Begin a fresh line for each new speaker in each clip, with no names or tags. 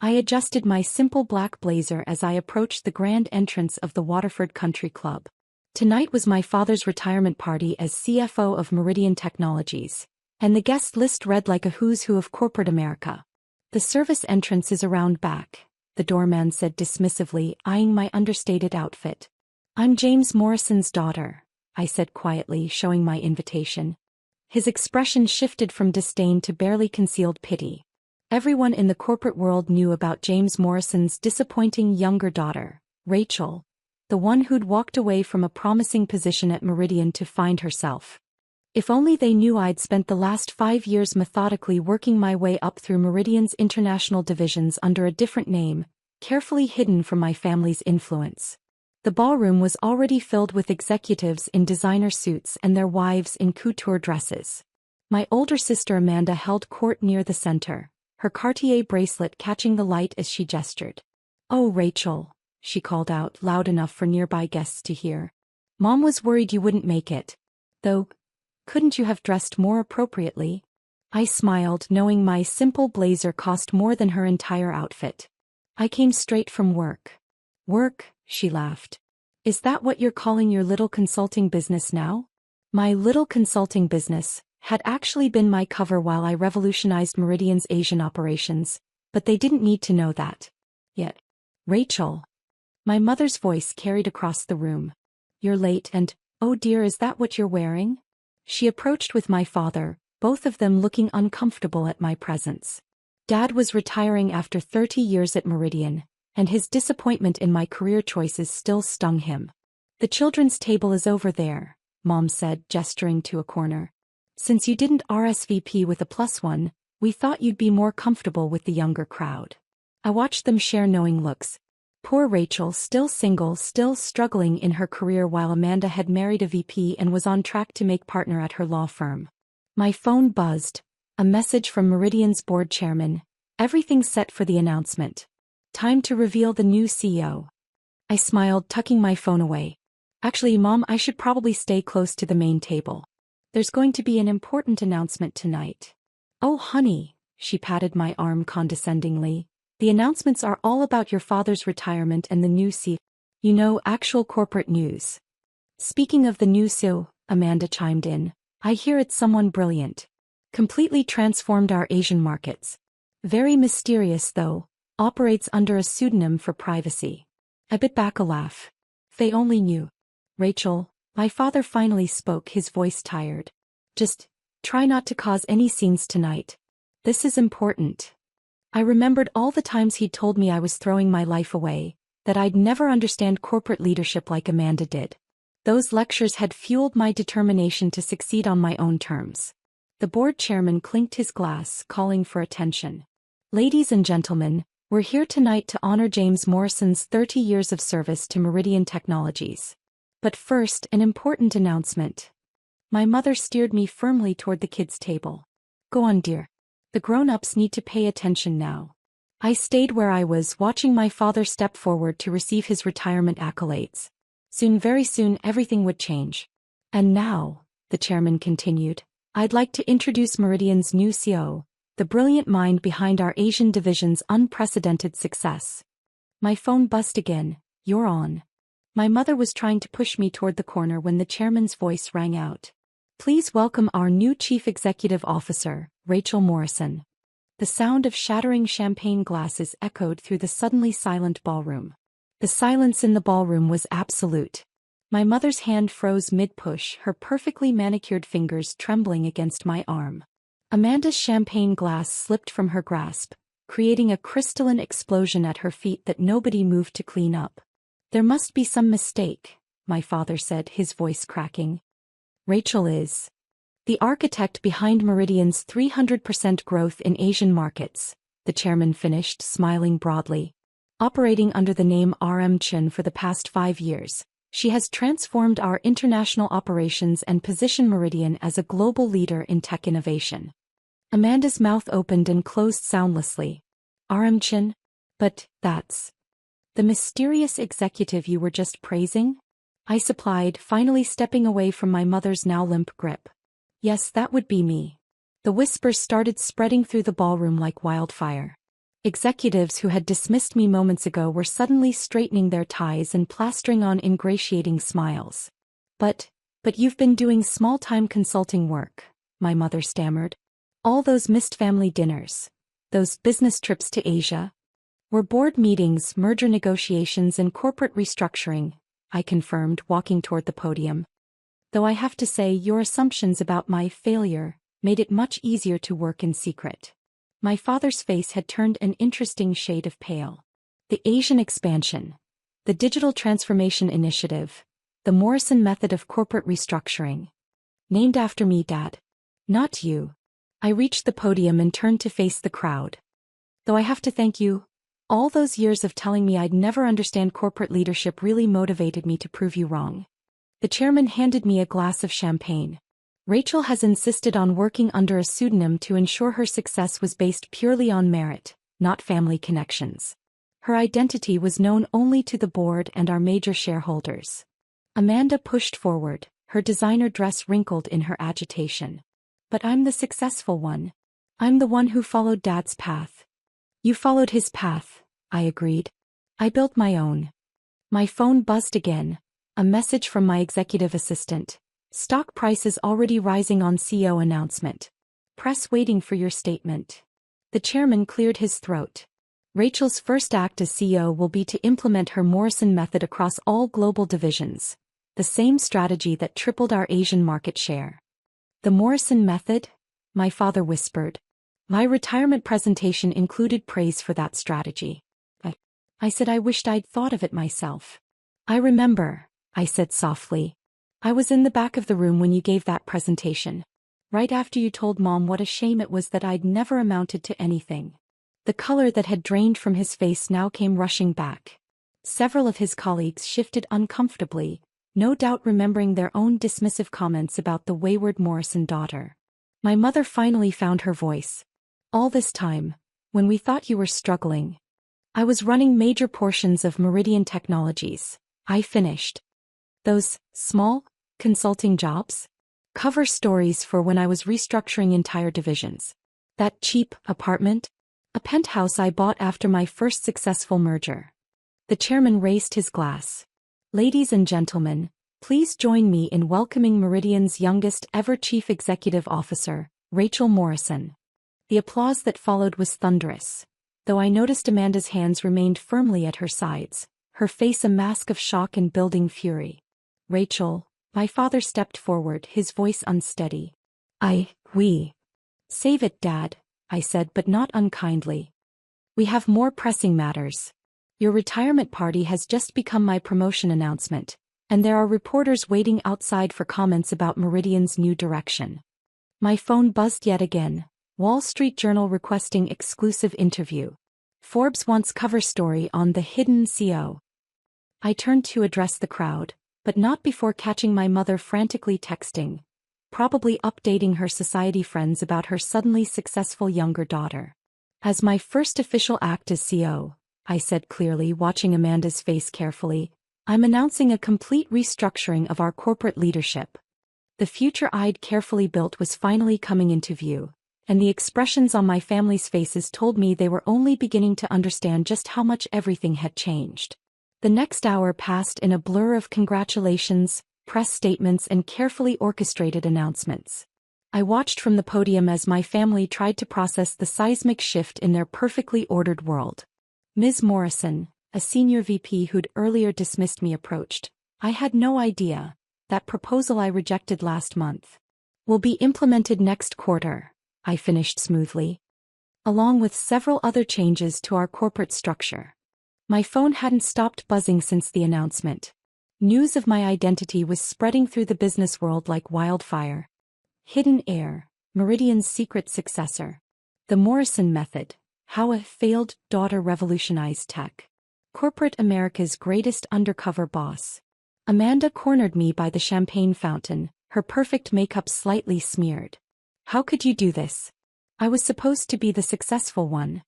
I adjusted my simple black blazer as I approached the grand entrance of the Waterford Country Club. Tonight was my father's retirement party as CFO of Meridian Technologies, and the guest list read like a who's who of corporate America. The service entrance is around back, the doorman said dismissively, eyeing my understated outfit. I'm James Morrison's daughter, I said quietly, showing my invitation. His expression shifted from disdain to barely concealed pity. Everyone in the corporate world knew about James Morrison's disappointing younger daughter, Rachel, the one who'd walked away from a promising position at Meridian to find herself. If only they knew I'd spent the last 5 years methodically working my way up through Meridian's international divisions under a different name, carefully hidden from my family's influence. The ballroom was already filled with executives in designer suits and their wives in couture dresses. My older sister Amanda held court near the center, her Cartier bracelet catching the light as she gestured. "Oh, Rachel," she called out, loud enough for nearby guests to hear. "Mom was worried you wouldn't make it. Though, couldn't you have dressed more appropriately?" I smiled, knowing my simple blazer cost more than her entire outfit. "I came straight from work." "Work?" she laughed. "Is that what you're calling your little consulting business now?" My little consulting business had actually been my cover while I revolutionized Meridian's Asian operations, but they didn't need to know that yet. "Rachel." My mother's voice carried across the room. "You're late and, oh dear, is that what you're wearing?" She approached with my father, both of them looking uncomfortable at my presence. Dad was retiring after 30 years at Meridian, and his disappointment in my career choices still stung him. "The children's table is over there," Mom said, gesturing to a corner. "Since you didn't RSVP with a +1, we thought you'd be more comfortable with the younger crowd." I watched them share knowing looks. Poor Rachel, still single, still struggling in her career while Amanda had married a VP and was on track to make partner at her law firm. My phone buzzed. A message from Meridian's board chairman. Everything's set for the announcement. Time to reveal the new CEO. I smiled, tucking my phone away. "Actually, Mom, I should probably stay close to the main table. There's going to be an important announcement tonight." "Oh, honey," she patted my arm condescendingly. "The announcements are all about your father's retirement and the new CEO. You know, actual corporate news." "Speaking of the new CEO," Amanda chimed in, "I hear it's someone brilliant. Completely transformed our Asian markets. Very mysterious though, operates under a pseudonym for privacy." I bit back a laugh. "They only knew." "Rachel," my father finally spoke, his voice tired. "Just try not to cause any scenes tonight. This is important." I remembered all the times he'd told me I was throwing my life away, that I'd never understand corporate leadership like Amanda did. Those lectures had fueled my determination to succeed on my own terms. The board chairman clinked his glass, calling for attention. "Ladies and gentlemen, we're here tonight to honor James Morrison's 30 years of service to Meridian Technologies. But first, an important announcement." My mother steered me firmly toward the kids' table. "Go on, dear. The grown-ups need to pay attention now." I stayed where I was, watching my father step forward to receive his retirement accolades. Soon, very soon, everything would change. "And now," the chairman continued, "I'd like to introduce Meridian's new CEO, the brilliant mind behind our Asian division's unprecedented success." My phone buzzed again. "You're on." My mother was trying to push me toward the corner when the chairman's voice rang out. "Please welcome our new Chief Executive Officer, Rachel Morrison." The sound of shattering champagne glasses echoed through the suddenly silent ballroom. The silence in the ballroom was absolute. My mother's hand froze mid-push, her perfectly manicured fingers trembling against my arm. Amanda's champagne glass slipped from her grasp, creating a crystalline explosion at her feet that nobody moved to clean up. "There must be some mistake," my father said, his voice cracking. "Rachel is the architect behind Meridian's 300% growth in Asian markets," the chairman finished, smiling broadly. "Operating under the name RM Chin for the past 5 years, she has transformed our international operations and positioned Meridian as a global leader in tech innovation." Amanda's mouth opened and closed soundlessly. "RM Chin? But that's the mysterious executive you were just praising?" I supplied, finally stepping away from my mother's now limp grip. "Yes, that would be me." The whispers started spreading through the ballroom like wildfire. Executives who had dismissed me moments ago were suddenly straightening their ties and plastering on ingratiating smiles. But you've been doing small-time consulting work, my mother stammered. All those missed family dinners, those business trips to Asia, were board meetings, merger negotiations and corporate restructuring, I confirmed, walking toward the podium. Though I have to say your assumptions about my failure made it much easier to work in secret. My father's face had turned an interesting shade of pale. The Asian expansion, the digital transformation initiative, the Morrison method of corporate restructuring. Named after me, Dad. Not you. I reached the podium and turned to face the crowd. Though I have to thank you, all those years of telling me I'd never understand corporate leadership really motivated me to prove you wrong. The chairman handed me a glass of champagne. Rachel has insisted on working under a pseudonym to ensure her success was based purely on merit, not family connections. Her identity was known only to the board and our major shareholders. Amanda pushed forward, her designer dress wrinkled in her agitation. But I'm the successful one. I'm the one who followed Dad's path. You followed his path, I agreed. I built my own. My phone buzzed again, a message from my executive assistant. Stock prices already rising on CEO announcement. Press waiting for your statement. The chairman cleared his throat. Rachel's first act as CEO will be to implement her Morrison method across all global divisions. The same strategy that tripled our Asian market share. The Morrison method? My father whispered. My retirement presentation included praise for that strategy. I said I wished I'd thought of it myself. I remember, I said softly. I was in the back of the room when you gave that presentation. Right after you told Mom what a shame it was that I'd never amounted to anything. The color that had drained from his face now came rushing back. Several of his colleagues shifted uncomfortably, no doubt remembering their own dismissive comments about the wayward Morrison daughter. My mother finally found her voice. All this time, when we thought you were struggling, I was running major portions of Meridian Technologies. I finished. Those small consulting jobs? Cover stories for when I was restructuring entire divisions. That cheap apartment? A penthouse I bought after my first successful merger. The chairman raised his glass. Ladies and gentlemen, please join me in welcoming Meridian's youngest ever Chief Executive Officer, Rachel Morrison. The applause that followed was thunderous, though I noticed Amanda's hands remained firmly at her sides, her face a mask of shock and building fury. Rachel, my father stepped forward, his voice unsteady. We. Save it, Dad, I said, but not unkindly. We have more pressing matters. Your retirement party has just become my promotion announcement, and there are reporters waiting outside for comments about Meridian's new direction. My phone buzzed yet again. Wall Street Journal requesting exclusive interview. Forbes wants cover story on the hidden CEO. I turned to address the crowd, but not before catching my mother frantically texting, probably updating her society friends about her suddenly successful younger daughter. As my first official act as CEO, I said clearly, watching Amanda's face carefully, I'm announcing a complete restructuring of our corporate leadership. The future I'd carefully built was finally coming into view, and the expressions on my family's faces told me they were only beginning to understand just how much everything had changed. The next hour passed in a blur of congratulations, press statements and carefully orchestrated announcements. I watched from the podium as my family tried to process the seismic shift in their perfectly ordered world. Ms. Morrison, a senior VP who'd earlier dismissed me, approached. I had no idea. That proposal I rejected last month will be implemented next quarter, I finished smoothly. Along with several other changes to our corporate structure. My phone hadn't stopped buzzing since the announcement. News of my identity was spreading through the business world like wildfire. Hidden heir, Meridian's secret successor. The Morrison method, how a failed daughter revolutionized tech. Corporate America's greatest undercover boss. Amanda cornered me by the champagne fountain, her perfect makeup slightly smeared. How could you do this? I was supposed to be the successful one.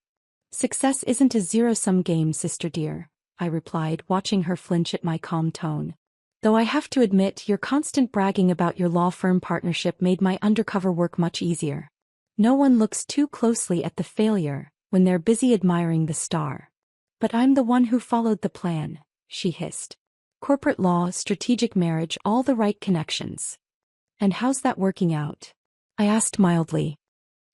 Success isn't a zero-sum game, sister dear, I replied, watching her flinch at my calm tone. Though I have to admit your constant bragging about your law firm partnership made my undercover work much easier. No one looks too closely at the failure, when they're busy admiring the star. But I'm the one who followed the plan, she hissed. Corporate law, strategic marriage, all the right connections. And how's that working out? I asked mildly.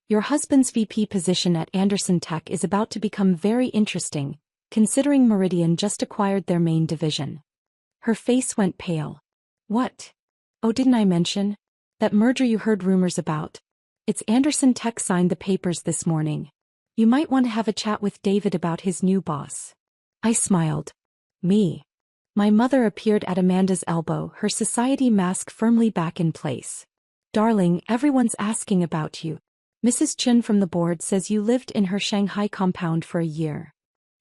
Your husband's VP position at Anderson Tech is about to become very interesting, considering Meridian just acquired their main division. Her face went pale. What? Oh, didn't I mention? That merger you heard rumors about. It's Anderson Tech signed the papers this morning. You might want to have a chat with David about his new boss. I smiled. Me. My mother appeared at Amanda's elbow, her society mask firmly back in place. Darling, everyone's asking about you. Mrs. Chen from the board says you lived in her Shanghai compound for a year.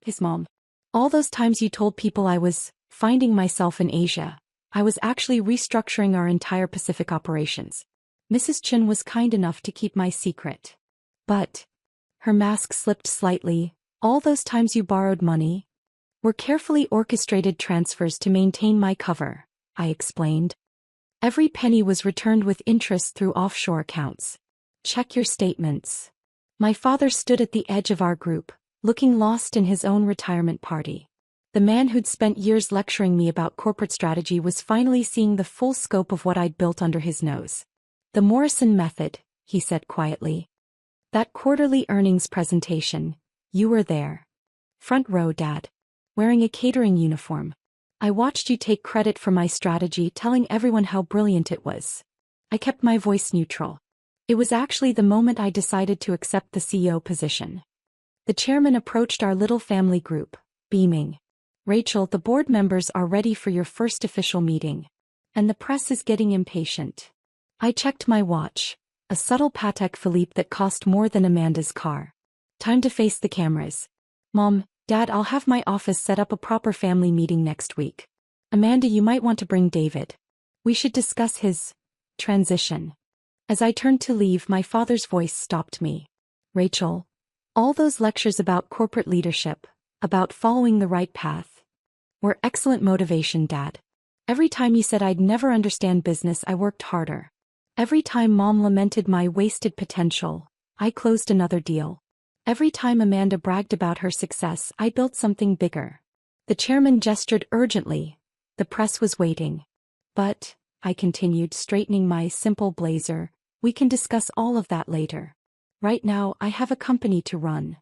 His mom. All those times you told people I was finding myself in Asia, I was actually restructuring our entire Pacific operations. Mrs. Chen was kind enough to keep my secret. But, her mask slipped slightly, all those times you borrowed money were carefully orchestrated transfers to maintain my cover, I explained. Every penny was returned with interest through offshore accounts. Check your statements. My father stood at the edge of our group, looking lost in his own retirement party. The man who'd spent years lecturing me about corporate strategy was finally seeing the full scope of what I'd built under his nose. The Morrison method, he said quietly. That quarterly earnings presentation, you were there. Front row, Dad. Wearing a catering uniform. I watched you take credit for my strategy, telling everyone how brilliant it was. I kept my voice neutral. It was actually the moment I decided to accept the CEO position. The chairman approached our little family group, beaming. Rachel, the board members are ready for your first official meeting. And the press is getting impatient. I checked my watch, a subtle Patek Philippe that cost more than Amanda's car. Time to face the cameras. Mom, Dad, I'll have my office set up a proper family meeting next week. Amanda, you might want to bring David. We should discuss his transition. As I turned to leave, my father's voice stopped me. Rachel, all those lectures about corporate leadership, about following the right path, were excellent motivation, Dad. Every time you said I'd never understand business, I worked harder. Every time Mom lamented my wasted potential, I closed another deal. Every time Amanda bragged about her success, I built something bigger. The chairman gestured urgently. The press was waiting. But, I continued, straightening my simple blazer, we can discuss all of that later. Right now, I have a company to run.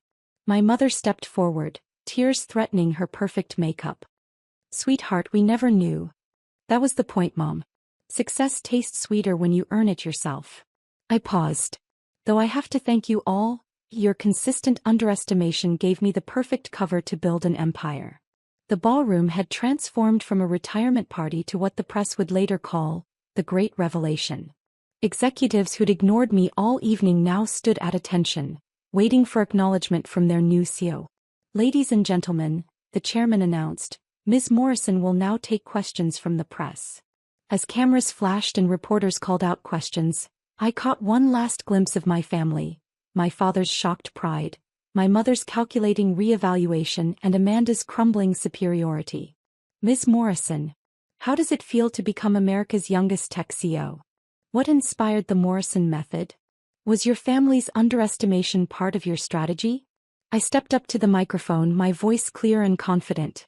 My mother stepped forward, tears threatening her perfect makeup. Sweetheart, we never knew. That was the point, Mom. Success tastes sweeter when you earn it yourself. I paused. Though I have to thank you all, your consistent underestimation gave me the perfect cover to build an empire. The ballroom had transformed from a retirement party to what the press would later call the Great Revelation. Executives who'd ignored me all evening now stood at attention, waiting for acknowledgement from their new CEO. Ladies and gentlemen, the chairman announced, Ms. Morrison will now take questions from the press. As cameras flashed and reporters called out questions, I caught one last glimpse of my family, my father's shocked pride, my mother's calculating re-evaluation, and Amanda's crumbling superiority. Ms. Morrison, how does it feel to become America's youngest tech CEO? What inspired the Morrison method? Was your family's underestimation part of your strategy? I stepped up to the microphone, my voice clear and confident.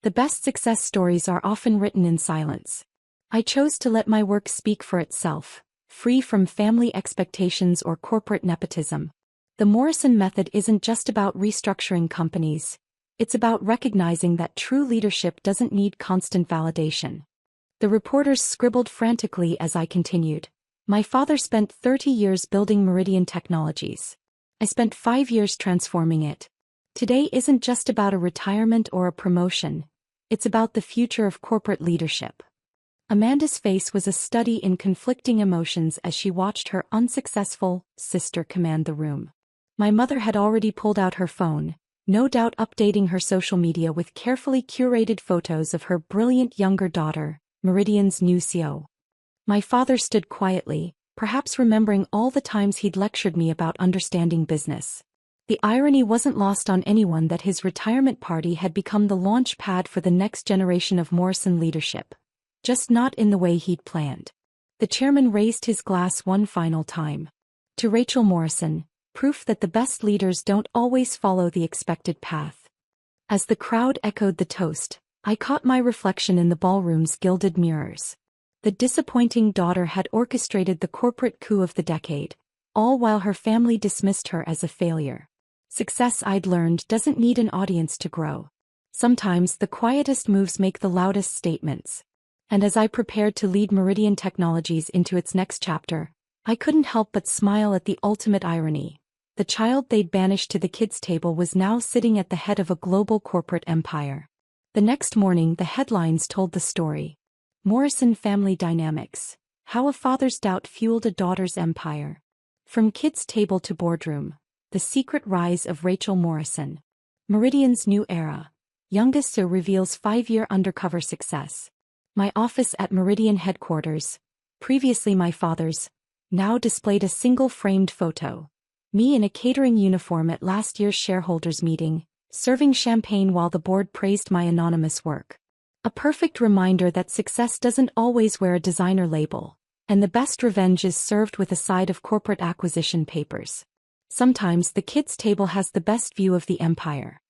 The best success stories are often written in silence. I chose to let my work speak for itself, free from family expectations or corporate nepotism. The Morrison method isn't just about restructuring companies. It's about recognizing that true leadership doesn't need constant validation. The reporters scribbled frantically as I continued. My father spent 30 years building Meridian Technologies. I spent 5 years transforming it. Today isn't just about a retirement or a promotion. It's about the future of corporate leadership. Amanda's face was a study in conflicting emotions as she watched her unsuccessful sister command the room. My mother had already pulled out her phone, no doubt updating her social media with carefully curated photos of her brilliant younger daughter, Meridian's new CEO. My father stood quietly, perhaps remembering all the times he'd lectured me about understanding business. The irony wasn't lost on anyone that his retirement party had become the launch pad for the next generation of Morrison leadership. Just not in the way he'd planned. The chairman raised his glass one final time. To Rachel Morrison, proof that the best leaders don't always follow the expected path. As the crowd echoed the toast, I caught my reflection in the ballroom's gilded mirrors. The disappointing daughter had orchestrated the corporate coup of the decade, all while her family dismissed her as a failure. Success, I'd learned, doesn't need an audience to grow. Sometimes the quietest moves make the loudest statements. And as I prepared to lead Meridian Technologies into its next chapter, I couldn't help but smile at the ultimate irony. The child they'd banished to the kids' table was now sitting at the head of a global corporate empire. The next morning, the headlines told the story. Morrison Family Dynamics: How a Father's Doubt Fueled a Daughter's Empire. From kids' table to boardroom, the secret rise of Rachel Morrison. Meridian's new era. Youngest Sue reveals 5-year undercover success. My office at Meridian headquarters, previously my father's, now displayed a single framed photo. Me in a catering uniform at last year's shareholders' meeting, serving champagne while the board praised my anonymous work. A perfect reminder that success doesn't always wear a designer label, and the best revenge is served with a side of corporate acquisition papers. Sometimes the kids' table has the best view of the empire.